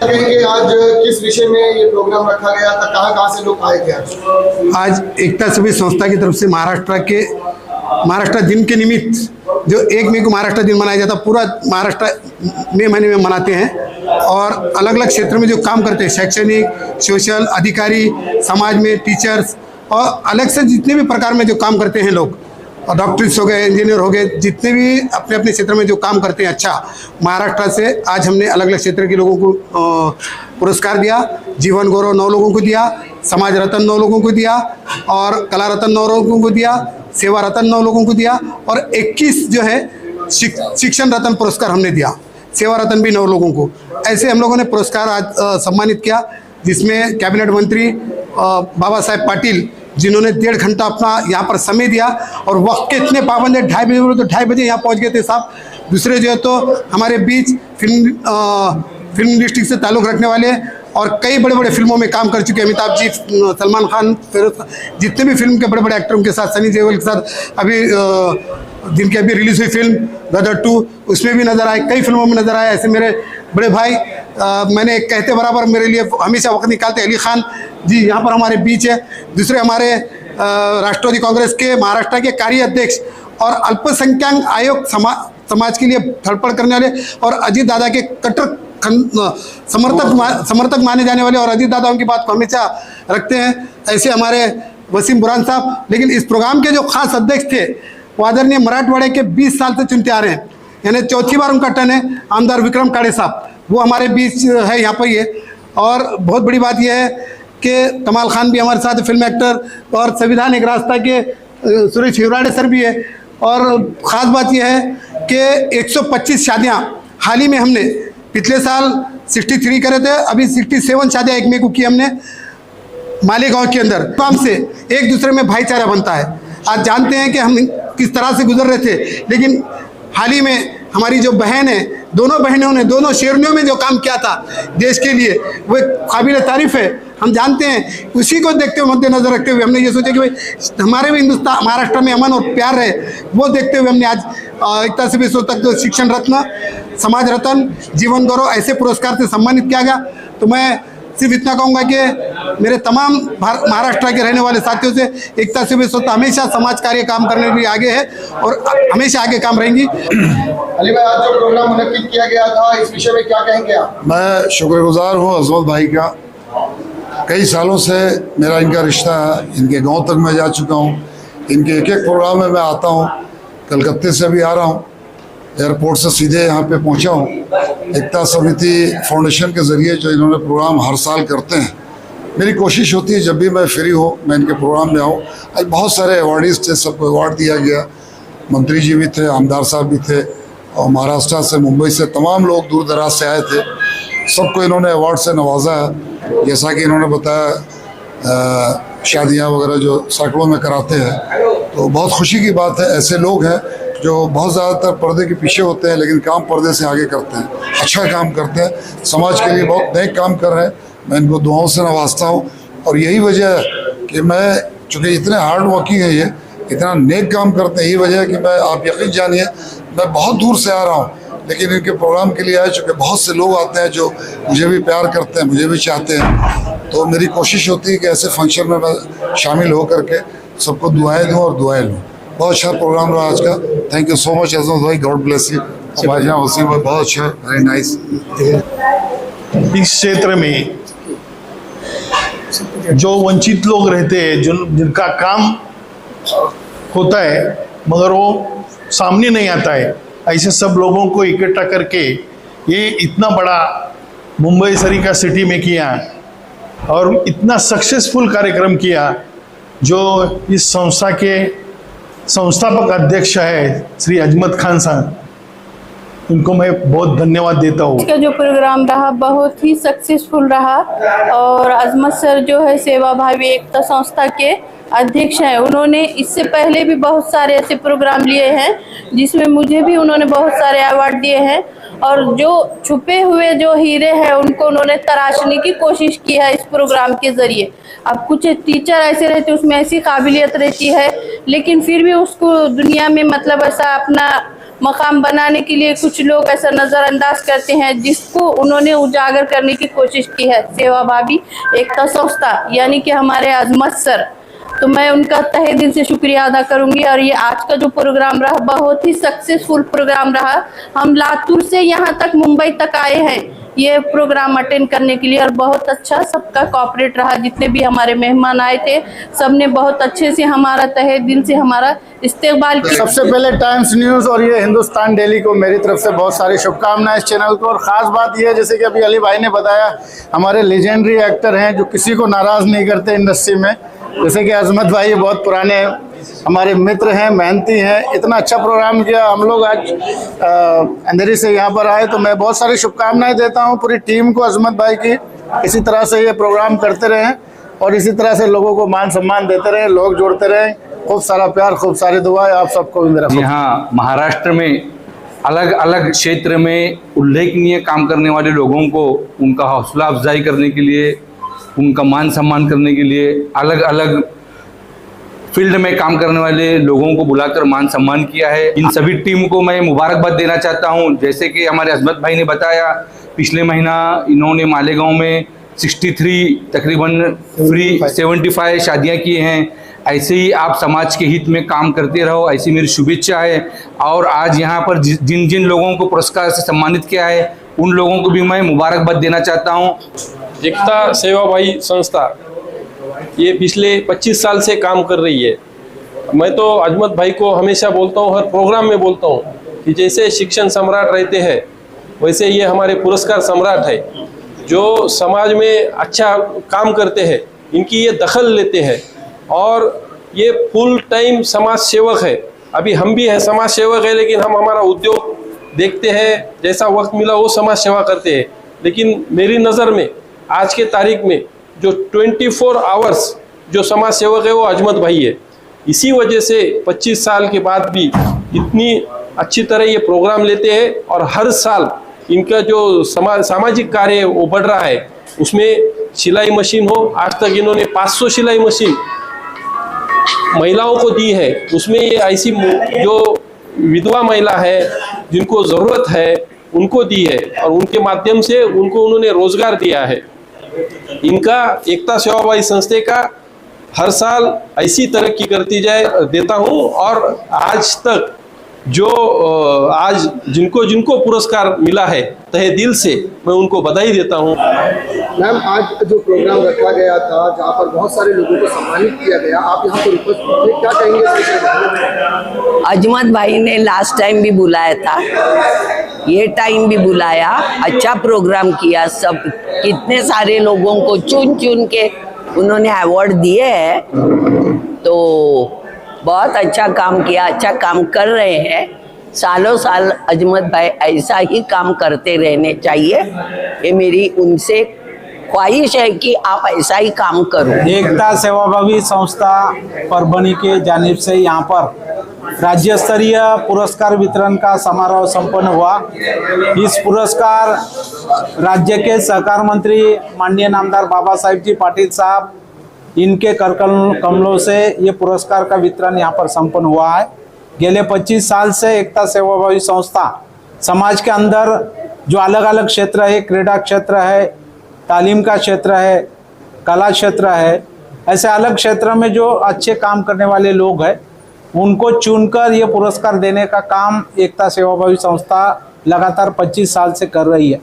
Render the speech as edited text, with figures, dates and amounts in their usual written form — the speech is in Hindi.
कहेंगे आज किस विषय में ये प्रोग्राम रखा गया था, कहाँ से लोग आए थे आज एकता सभी संस्था की तरफ से महाराष्ट्र दिन के निमित्त जो 1 मई को महाराष्ट्र दिन मनाया जाता, पूरा महाराष्ट्र मई महीने में मनाते हैं और अलग अलग क्षेत्र में जो काम करते हैं, शैक्षणिक, सोशल, अधिकारी, समाज में टीचर्स और अलग से जितने भी प्रकार में जो काम करते हैं लोग, और डॉक्टर्स हो गए, इंजीनियर हो गए, जितने भी अपने अपने क्षेत्र में जो काम करते हैं, अच्छा महाराष्ट्र से आज हमने अलग अलग क्षेत्र के लोगों को पुरस्कार दिया। जीवन गौरव 9 लोगों को दिया, समाज रत्न 9 लोगों को दिया और कला रत्न 9 लोगों को दिया, सेवा रत्न 9 लोगों को दिया और 21 जो है शिक्षण रत्न पुरस्कार हमने दिया, सेवा रत्न भी 9 लोगों को। ऐसे हम लोगों ने पुरस्कार आज सम्मानित किया, जिसमें कैबिनेट मंत्री बाबा साहेब पाटिल जिन्होंने 1.5 घंटा अपना यहाँ पर समय दिया और वक्त के इतने पाबंद है, 2:30 बजे तो 2:30 बजे यहाँ पहुँच गए थे साहब। दूसरे जो है तो हमारे बीच फिल्म इंडस्ट्री से ताल्लुक़ रखने वाले और कई बड़े बड़े फिल्मों में काम कर चुके अमिताभ जी, सलमान खान, फिरोज, जितने भी फिल्म के बड़े बड़े एक्टरों के साथ, सनी देओल के साथ अभी जिनकी अभी रिलीज़ हुई फिल्म गदर 2 उसमें भी नज़र आए, कई फिल्मों में नज़र आए। ऐसे मेरे बड़े भाई मैंने कहते बराबर मेरे लिए हमेशा वक्त निकालते, अली खान जी यहाँ पर हमारे बीच है। दूसरे हमारे राष्ट्रवादी कांग्रेस के महाराष्ट्र के कार्य अध्यक्ष और अल्पसंख्यक आयोग समाज के लिए धड़पड़ करने वाले और अजीत दादा के कट्टर समर्थक माने जाने वाले और अजीत दादा उनकी बात को हमेशा रखते हैं, ऐसे हमारे वसीम बुरहान साहब। लेकिन इस प्रोग्राम के जो खास अध्यक्ष थे वो आदरणीय मराठवाड़े के 20 साल से चुनते आ रहे हैं, यानी 4थी बार उनका टर्न है, आमदार विक्रम काड़े साहब, वो हमारे बीच है यहाँ पर ही है। और बहुत बड़ी बात यह है कि कमाल खान भी हमारे साथ फिल्म एक्टर और संविधान एक रास्ता के सुरेश हिवराड़े सर भी है। और ख़ास बात यह है कि 125 शादियाँ हाल ही में हमने पिछले साल 63 करे थे, अभी 67 शादियाँ 1 मई को की हमने मालेगांव के अंदर। काम से एक दूसरे में भाईचारा बनता है। आज जानते हैं कि हम किस तरह से गुजर रहे थे, लेकिन हाल ही में हमारी जो बहन है, दोनों बहनों ने दोनों शेरनियों में जो काम किया था देश के लिए, वो काबिल तारीफ़ है। हम जानते हैं, उसी को देखते हुए मद्देनजर रखते हुए हमने ये सोचा कि भाई हमारे भी हिंदुस्तान महाराष्ट्र में अमन और प्यार रहे, वो देखते हुए हमने आज एकता सभी तक तो शिक्षण रत्न, समाज रत्न, जीवन गौरव ऐसे पुरस्कार से सम्मानित किया गया। तो मैं सिर्फ इतना कहूँगा कि मेरे तमाम महाराष्ट्र के रहने वाले साथियों से एकता से हमेशा समाज कार्य काम करने के लिए आगे है और हमेशा आगे काम रहेंगी। अली भाई, आज जो प्रोग्राम मुनक्किद किया गया था इस विषय में क्या कहेंगे आप? मैं शुक्रगुजार हूँ अजमत भाई का। कई सालों से मेरा इनका रिश्ता है, इनके गांव तक मैं जा चुका हूँ, इनके एक प्रोग्राम में मैं आता हूँ। कलकत्ते से भी आ रहा हूँ, एयरपोर्ट से सीधे यहाँ पे पहुँचा हूँ। एकता समिति फाउंडेशन के ज़रिए जो इन्होंने प्रोग्राम हर साल करते हैं, मेरी कोशिश होती है जब भी मैं फ्री हो मैं इनके प्रोग्राम में आऊँ। आज बहुत सारे अवार्डीज़ थे, सबको अवार्ड दिया गया, मंत्री जी भी थे, आमदार साहब भी थे और महाराष्ट्र से, मुंबई से तमाम लोग दूर दराज से आए थे। सबको इन्होंने अवार्ड से नवाजा है। जैसा कि इन्होंने बताया, शादियाँ वगैरह जो सैकड़ों में कराते हैं, तो बहुत खुशी की बात है। ऐसे लोग हैं जो बहुत ज़्यादातर पर्दे के पीछे होते हैं लेकिन काम पर्दे से आगे करते हैं, अच्छा काम करते हैं, समाज के लिए बहुत नेक काम कर रहे हैं। मैं इनको दुआओं से नवाजता हूँ और यही वजह है कि मैं, चूँकि इतने हार्ड वर्किंग है, ये इतना नेक काम करते हैं, यही वजह है कि मैं, आप यकीन जानिए, मैं बहुत दूर से आ रहा हूँ लेकिन इनके प्रोग्राम के लिए आए। चूँकि बहुत से लोग आते हैं जो मुझे भी प्यार करते हैं, मुझे भी चाहते हैं, तो मेरी कोशिश होती है कि ऐसे फंक्शन में मैं शामिल हो करके सबको दुआएं दूँ और दुआएं लूँ। बहुत अच्छा प्रोग्राम रहा आज का। थैंक यू सो मच अजमत भाई, गॉड ब्लेस यू। हमारे यहाँ वसीम भाई बहुत अच्छा है, वेरी नाइस। इस क्षेत्र में जो वंचित लोग रहते हैं, जिनका काम होता है मगर वो सामने नहीं आता है, ऐसे सब लोगों को इकट्ठा करके ये इतना बड़ा मुंबई सरी का सिटी में किया और इतना सक्सेसफुल कार्यक्रम किया। जो इस संस्था के संस्थापक अध्यक्ष है श्री अजमत खान साहब, उनको मैं बहुत धन्यवाद देता हूँ। इसका जो प्रोग्राम रहा बहुत ही सक्सेसफुल रहा और अजमत सर जो है सेवा भावी एकता संस्था के अध्यक्ष हैं, उन्होंने इससे पहले भी बहुत सारे ऐसे प्रोग्राम लिए हैं जिसमें मुझे भी उन्होंने बहुत सारे अवार्ड दिए हैं और जो छुपे हुए जो हीरे हैं उनको उन्होंने तराशने की कोशिश की है इस प्रोग्राम के जरिए। अब कुछ टीचर ऐसे रहते उसमें ऐसी काबिलियत रहती है लेकिन फिर भी उसको दुनिया में मतलब ऐसा अपना मकाम बनाने के लिए कुछ लोग ऐसा नज़रअंदाज करते हैं, जिसको उन्होंने उजागर करने की कोशिश की है सेवाभावी एकता संस्था यानी कि हमारे अजमत सर। तो मैं उनका तहे दिल से शुक्रिया अदा करूंगी। और ये आज का जो प्रोग्राम रहा बहुत ही सक्सेसफुल प्रोग्राम रहा। हम लातूर से यहाँ तक मुंबई तक आए हैं ये प्रोग्राम अटेंड करने के लिए, और बहुत अच्छा सबका कोऑपरेट रहा। जितने भी हमारे मेहमान आए थे सबने बहुत अच्छे से हमारा तहे दिल से हमारा इस्तेकबाल किया। सबसे पहले टाइम्स न्यूज़ और ये हिंदुस्तान डेली को मेरी तरफ से बहुत सारी शुभकामनाएं इस चैनल को। और ख़ास बात ये है, जैसे कि अभी अली भाई ने बताया, हमारे लेजेंडरी एक्टर हैं जो किसी को नाराज़ नहीं करते इंडस्ट्री में, जैसे कि अजमत भाई बहुत पुराने हमारे मित्र हैं, मेहनती हैं। इतना अच्छा प्रोग्राम किया, हम लोग आज अंधेरी से यहाँ पर आए, तो मैं बहुत सारी शुभकामनाएं देता हूँ पूरी टीम को, अजमत भाई की। इसी तरह से ये प्रोग्राम करते रहें और इसी तरह से लोगों को मान सम्मान देते रहें, लोग जोड़ते रहें। खूब सारा प्यार, खूब सारी दुआएं आप सबको भी मेरा। यहाँ महाराष्ट्र में अलग अलग क्षेत्र में उल्लेखनीय काम करने वाले लोगों को उनका हौसला अफजाई करने के लिए, उनका मान सम्मान करने के लिए अलग अलग फील्ड में काम करने वाले लोगों को बुलाकर मान सम्मान किया है। इन सभी टीम को मैं मुबारकबाद देना चाहता हूं। जैसे कि हमारे अजमत भाई ने बताया, पिछले महीना इन्होंने मालेगांव में 63 तकरीबन फ्री 75 शादियां की हैं। ऐसे ही आप समाज के हित में काम करते रहो, ऐसी मेरी शुभेच्छा है। और आज यहाँ पर जिन जिन लोगों को पुरस्कार से सम्मानित किया है उन लोगों को भी मैं मुबारकबाद देना चाहता हूँ। एकता सेवाभावी संस्था ये पिछले 25 साल से काम कर रही है। मैं तो अजमत भाई को हमेशा बोलता हूँ, हर प्रोग्राम में बोलता हूँ कि जैसे शिक्षण सम्राट रहते हैं वैसे ये हमारे पुरस्कार सम्राट है, जो समाज में अच्छा काम करते हैं, इनकी ये दखल लेते हैं और ये फुल टाइम समाज सेवक है। अभी हम भी हैं समाज सेवक है, लेकिन हम हमारा उद्योग देखते हैं, जैसा वक्त मिला वो समाज सेवा करते हैं। लेकिन मेरी नज़र में आज के तारीख में जो 24 आवर्स जो समाज सेवक है वो अजमत भाई है। इसी वजह से 25 साल के बाद भी इतनी अच्छी तरह ये प्रोग्राम लेते हैं और हर साल इनका जो सामाजिक कार्य है वो बढ़ रहा है। उसमें सिलाई मशीन हो, आज तक इन्होंने 500 सिलाई मशीन महिलाओं को दी है। उसमें ये ऐसी जो विधवा महिला है जिनको ज़रूरत है उनको दी है और उनके माध्यम से उनको उन्होंने रोजगार दिया है। इनका एकता सेवाभावी संस्था का हर साल ऐसी तरक्की करती जाए देता हूँ। और आज तक जो आज जिनको जिनको पुरस्कार मिला है तहे दिल से मैं उनको बधाई देता हूँ। मैम, आज जो प्रोग्राम रखा गया था जहाँ पर बहुत सारे लोगों को सम्मानित किया गया, आप यहाँ पर उपस्थित थे, क्या कहेंगे इस विषय में? अजमत भाई ने लास्ट टाइम भी बुलाया था, ये टाइम भी बुलाया, अच्छा प्रोग्राम किया। सब कितने सारे लोगों को चुन चुन के उन्होंने अवार्ड दिए हैं, तो बहुत अच्छा काम किया, अच्छा काम कर रहे हैं। सालों साल अजमत भाई ऐसा ही काम करते रहने चाहिए, ये मेरी उनसे ख्वाहिश है कि आप ऐसा ही काम करो। एकता सेवाभावी संस्था परभणी के जानिब से यहाँ पर राज्य स्तरीय पुरस्कार वितरण का समारोह संपन्न हुआ। इस पुरस्कार राज्य के सहकार मंत्री माननीय नामदार बाबा साहेब जी पाटिल साहब, इनके कर कमलों से ये पुरस्कार का वितरण यहाँ पर संपन्न हुआ है। गेले 25 साल से एकता सेवाभावी संस्था समाज के अंदर जो अलग अलग क्षेत्र है, क्रीड़ा क्षेत्र है, तालीम का क्षेत्र है, कला क्षेत्र है, ऐसे अलग क्षेत्र में जो अच्छे काम करने वाले लोग हैं उनको चुनकर ये पुरस्कार देने का काम एकता सेवाभावी संस्था लगातार 25 साल से कर रही है।